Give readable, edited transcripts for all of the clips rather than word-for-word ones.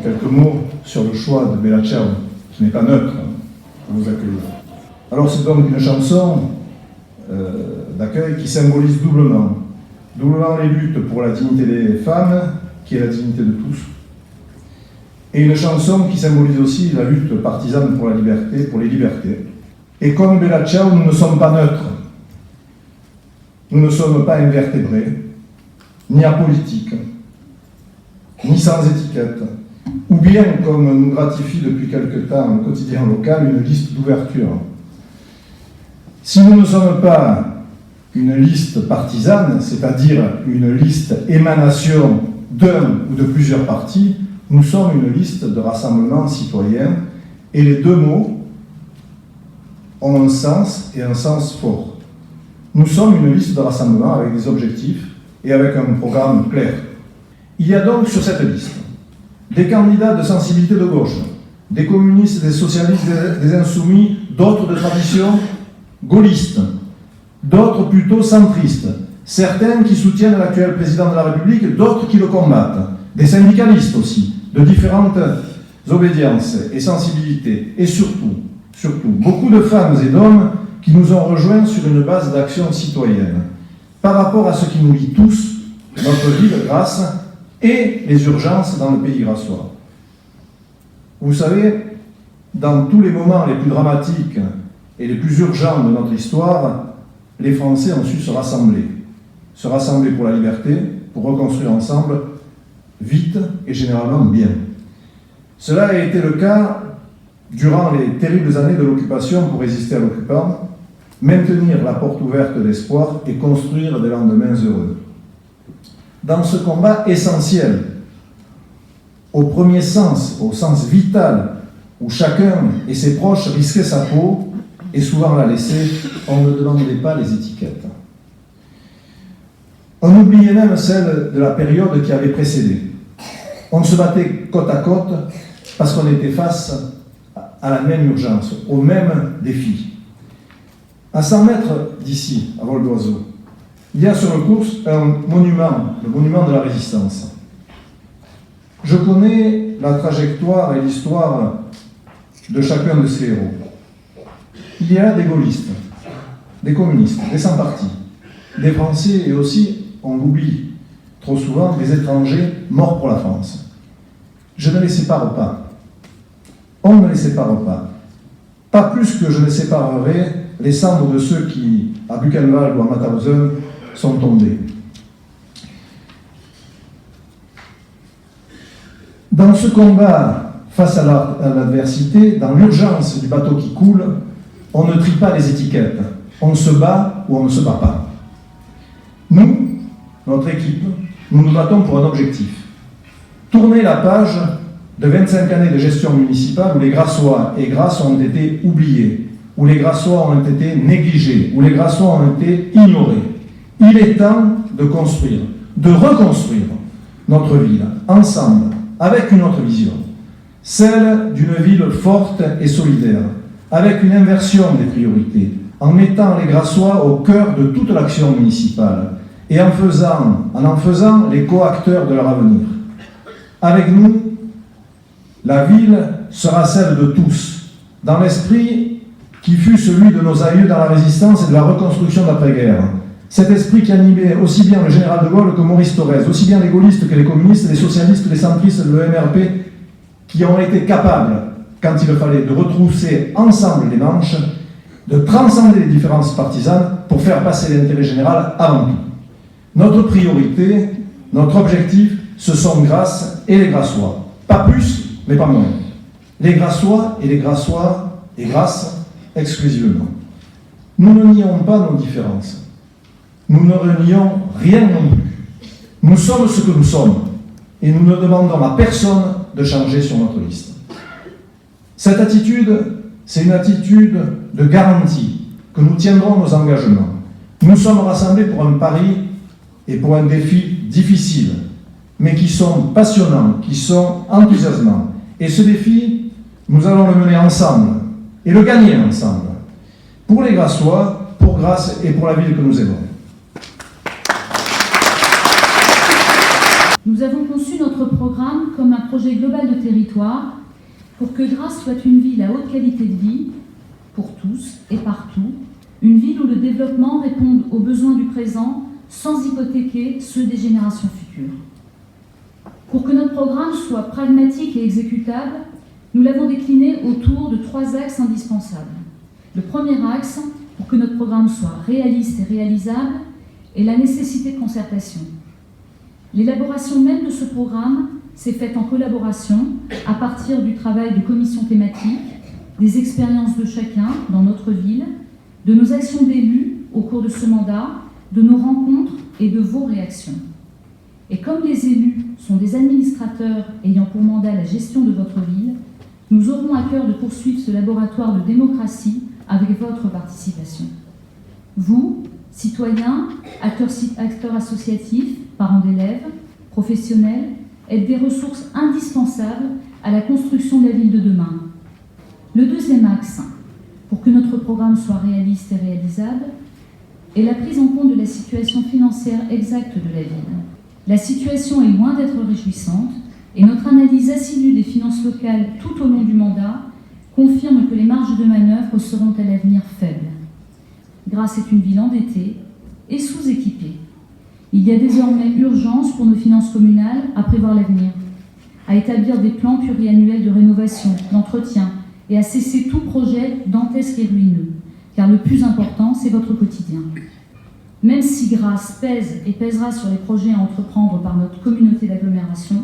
quelques mots sur le choix de Bella Ciao, qui n'est pas neutre, pour vous accueillir. Alors c'est donc une chanson d'accueil qui symbolise doublement les luttes pour la dignité des femmes, qui est la dignité de tous, et une chanson qui symbolise aussi la lutte partisane pour la liberté, pour les libertés. Et comme Bella Ciao, nous ne sommes pas neutres, nous ne sommes pas invertébrés, ni apolitiques, ni sans étiquette, ou bien, comme nous gratifie depuis quelque temps un quotidien local, une liste d'ouverture. Si nous ne sommes pas une liste partisane, c'est-à-dire une liste émanation d'un ou de plusieurs partis, nous sommes une liste de rassemblement citoyen, et les deux mots ont un sens, et un sens fort. Nous sommes une liste de rassemblement avec des objectifs et avec un programme clair. Il y a donc sur cette liste des candidats de sensibilité de gauche, des communistes, des socialistes, des insoumis, d'autres de tradition gaulliste, d'autres plutôt centristes, certains qui soutiennent l'actuel président de la République, d'autres qui le combattent, des syndicalistes aussi, de différentes obédiences et sensibilités, et surtout, beaucoup de femmes et d'hommes qui nous ont rejoints sur une base d'action citoyenne, par rapport à ce qui nous lie tous, notre vie de grâce et les urgences dans le pays grassois. Vous savez, dans tous les moments les plus dramatiques et les plus urgents de notre histoire, les Français ont su se rassembler pour la liberté, pour reconstruire ensemble, vite et généralement bien. Cela a été le cas durant les terribles années de l'occupation pour résister à l'occupant, maintenir la porte ouverte d'espoir et construire des lendemains heureux. Dans ce combat essentiel, au premier sens, au sens vital, où chacun et ses proches risquaient sa peau et souvent la laissaient, on ne demandait pas les étiquettes. On oubliait même celle de la période qui avait précédé. On se battait côte à côte parce qu'on était face à la même urgence, au même défi. À 100 mètres d'ici, à vol d'oiseau, il y a sur le cours un monument, le monument de la Résistance. Je connais la trajectoire et l'histoire de chacun de ces héros. Il y a des gaullistes, des communistes, des sans-partis, des Français et aussi, on l'oublie trop souvent, des étrangers morts pour la France. Je ne les sépare pas. On ne les sépare pas. Pas plus que je ne séparerai les cendres de ceux qui, à Buchenwald ou à Mauthausen, sont tombés. Dans ce combat face à l'adversité, dans l'urgence du bateau qui coule, on ne trie pas les étiquettes. On se bat ou on ne se bat pas. Nous, notre équipe, nous nous battons pour un objectif. Tourner la page de 25 années de gestion municipale où les Grassois et Grasses ont été oubliés, où les Grassois ont été négligés, où les Grassois ont été ignorés. Il est temps de construire, de reconstruire notre ville, ensemble, avec une autre vision, celle d'une ville forte et solidaire, avec une inversion des priorités, en mettant les Grassois au cœur de toute l'action municipale et en en faisant les co-acteurs de leur avenir. Avec nous, la ville sera celle de tous, dans l'esprit qui fut celui de nos aïeux dans la résistance et de la reconstruction d'après-guerre. Cet esprit qui animait aussi bien le général de Gaulle que Maurice Thorez, aussi bien les gaullistes que les communistes, les socialistes, les centristes, le MRP, qui ont été capables, quand il fallait, de retrousser ensemble les manches, de transcender les différences partisanes pour faire passer l'intérêt général avant tout. Notre priorité, notre objectif, ce sont Grasses et les Grassois. Pas plus, mais pas moins. Les Grassois et les Grassois et Grasses exclusivement. Nous ne nions pas nos différences. Nous ne renions rien non plus. Nous sommes ce que nous sommes et nous ne demandons à personne de changer sur notre liste. Cette attitude, c'est une attitude de garantie que nous tiendrons nos engagements. Nous sommes rassemblés pour un pari et pour un défi difficile, mais qui sont passionnants, qui sont enthousiasmants. Et ce défi, nous allons le mener ensemble et le gagner ensemble, pour les Grassois, pour Grasses et pour la ville que nous aimons. Nous avons conçu notre projet programme comme un projet global de territoire pour que Grasse soit une ville à haute qualité de vie, pour tous et partout, une ville où le développement réponde aux besoins du présent sans hypothéquer ceux des générations futures. Pour que notre programme soit pragmatique et exécutable, nous l'avons décliné autour de 3 axes indispensables. Le premier axe, pour que notre programme soit réaliste et réalisable, est la nécessité de concertation. L'élaboration même de ce programme s'est faite en collaboration à partir du travail de commissions thématiques, des expériences de chacun dans notre ville, de nos actions d'élus au cours de ce mandat, de nos rencontres et de vos réactions. Et comme les élus sont des administrateurs ayant pour mandat la gestion de votre ville, nous aurons à cœur de poursuivre ce laboratoire de démocratie avec votre participation. Vous, citoyens, acteurs associatifs, parents d'élèves, professionnels, êtes des ressources indispensables à la construction de la ville de demain. Le deuxième axe, pour que notre programme soit réaliste et réalisable, est la prise en compte de la situation financière exacte de la ville. La situation est loin d'être réjouissante et notre analyse assidue des finances locales tout au long du mandat confirme que les marges de manœuvre seront à l'avenir faibles. Grasse est une ville endettée et sous-équipée. Il y a désormais urgence pour nos finances communales à prévoir l'avenir, à établir des plans pluriannuels de rénovation, d'entretien et à cesser tout projet dantesque et ruineux, car le plus important, c'est votre quotidien. Même si Grasse pèse et pèsera sur les projets à entreprendre par notre communauté d'agglomération,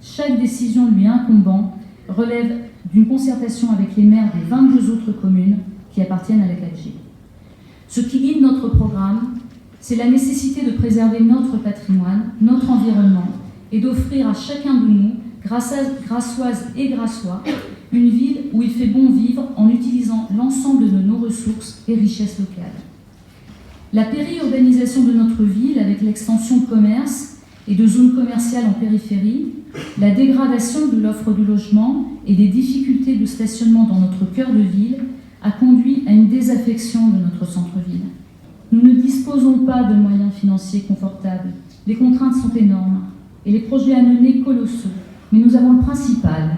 chaque décision lui incombant relève d'une concertation avec les maires des 22 autres communes qui appartiennent à la 4G. Ce qui guide notre programme, c'est la nécessité de préserver notre patrimoine, notre environnement, et d'offrir à chacun de nous, grassoises et grassois, une ville où il fait bon vivre en utilisant l'ensemble de nos ressources et richesses locales. La périurbanisation de notre ville, avec l'extension de commerces et de zones commerciales en périphérie, la dégradation de l'offre de logement et des difficultés de stationnement dans notre cœur de ville, a conduit à une désaffection de notre centre-ville. Nous ne disposons pas de moyens financiers confortables. Les contraintes sont énormes et les projets à mener colossaux. Mais nous avons le principal.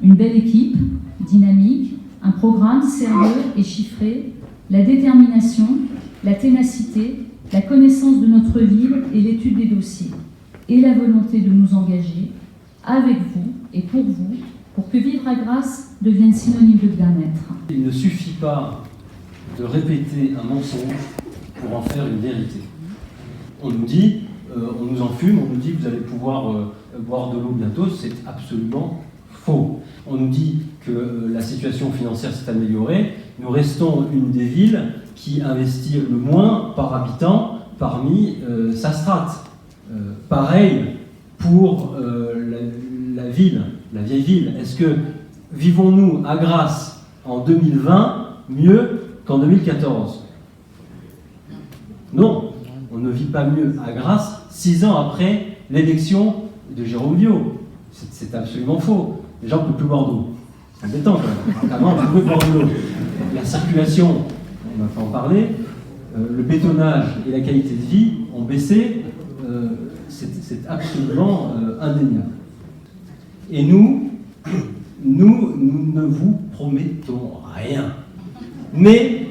Une belle équipe, dynamique, un programme sérieux et chiffré, la détermination, la ténacité, la connaissance de notre ville et l'étude des dossiers, et la volonté de nous engager, avec vous et pour vous, pour que vivre à Grasse devienne synonyme de bien-être. Il ne suffit pas de répéter un mensonge pour en faire une vérité. On nous dit, on nous enfume, on nous dit que vous allez pouvoir boire de l'eau bientôt, c'est absolument faux. On nous dit que la situation financière s'est améliorée, nous restons une des villes qui investit le moins par habitant parmi sa strate. Pareil pour la ville, la vieille ville. Est-ce que vivons-nous à Grasse en 2020 mieux qu'en 2014 ? Non, on ne vit pas mieux à Grasse 6 ans après l'élection de Jérôme Viau. C'est absolument faux. Les gens ne peuvent plus boire d'eau. C'est embêtant quand même. Avant, on pouvait boire de l'eau. La circulation, on va pas en parler. Le bétonnage et la qualité de vie ont baissé. C'est absolument indéniable. Et nous ne vous promettons rien. Mais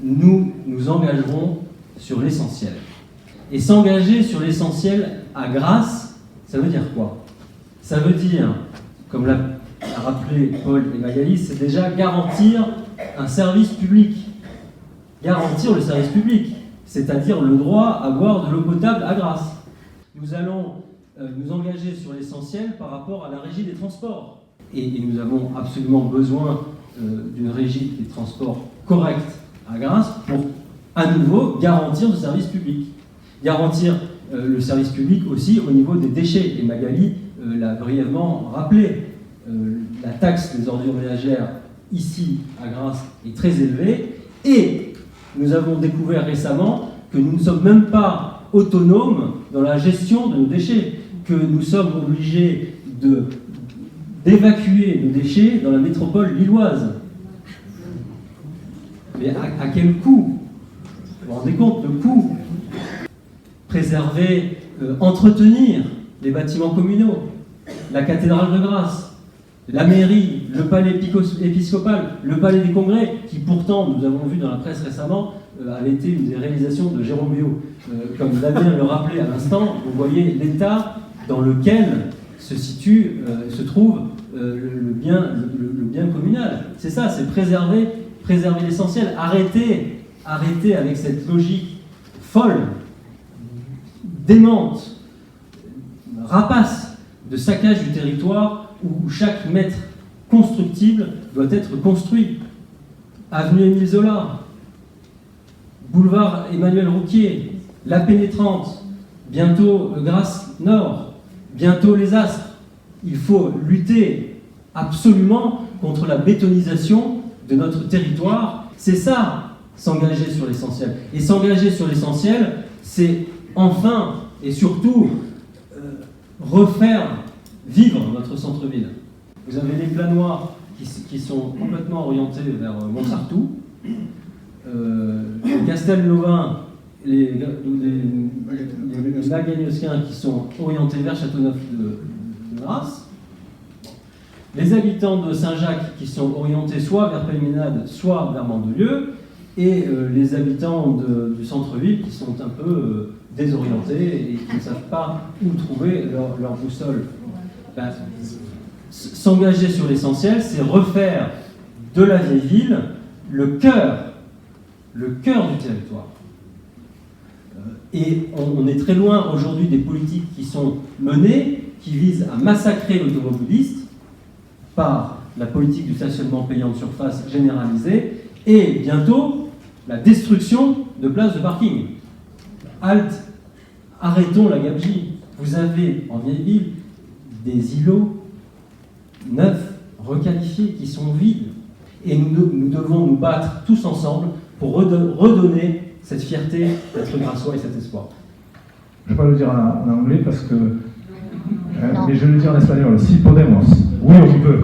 nous nous engagerons sur l'essentiel. Et s'engager sur l'essentiel à Grasse, ça veut dire quoi ? Ça veut dire, comme l'a rappelé Paul et Magali, c'est déjà garantir un service public. Garantir le service public, c'est-à-dire le droit à boire de l'eau potable à Grasse. Nous allons nous engager sur l'essentiel par rapport à la régie des transports. Et nous avons absolument besoin d'une régie des transports correcte à Grasse pour, à nouveau, garantir le service public. Garantir le service public aussi au niveau des déchets. Et Magali l'a brièvement rappelé. La taxe des ordures ménagères ici à Grasse est très élevée. Et nous avons découvert récemment que nous ne sommes même pas autonomes dans la gestion de nos déchets, que nous sommes obligés d'évacuer nos déchets dans la métropole lilloise. Mais à quel coût ? Vous vous rendez compte, le coût ? Préserver, entretenir les bâtiments communaux, la cathédrale de Grasse, la mairie, le palais épiscopal, le palais des congrès, qui pourtant, nous avons vu dans la presse récemment, avait été une des réalisations de Jérôme Biot. Comme Damien le rappelait à l'instant, vous voyez l'état dans lequel se trouve le bien communal. C'est ça, c'est préserver l'essentiel. Arrêter avec cette logique folle, démente, rapace de saccage du territoire où chaque mètre constructible doit être construit. Avenue Émile Zola, boulevard Emmanuel Rouquier, la pénétrante, bientôt Grasse Nord, bientôt les Astres. Il faut lutter absolument contre la bétonisation de notre territoire. C'est ça, s'engager sur l'essentiel. Et s'engager sur l'essentiel, c'est enfin et surtout refaire vivre notre centre-ville. Vous avez les planoirs qui sont complètement orientés vers Montsartou, Castelnauvin, les Lagagnosquins qui sont orientés vers Châteauneuf de Grasse, les habitants de Saint-Jacques qui sont orientés soit vers Pelmenade, soit vers Mandelieu, et les habitants du centre-ville qui sont un peu désorientés et qui ne savent pas où trouver leur boussole. Ben, s'engager sur l'essentiel, c'est refaire de la vieille ville le cœur du territoire. Et on est très loin aujourd'hui des politiques qui sont menées, qui visent à massacrer l'automobiliste par la politique du stationnement payant de surface généralisée et bientôt la destruction de places de parking. Halte, arrêtons la gabegie. Vous avez en vieille ville des îlots neufs, requalifiés, qui sont vides. Et nous devons nous battre tous ensemble pour redonner cette fierté d'être grassois et cet espoir. Je ne vais pas le dire en anglais parce que... mais je vais le dire en espagnol. Si podemos. Oui, on peut.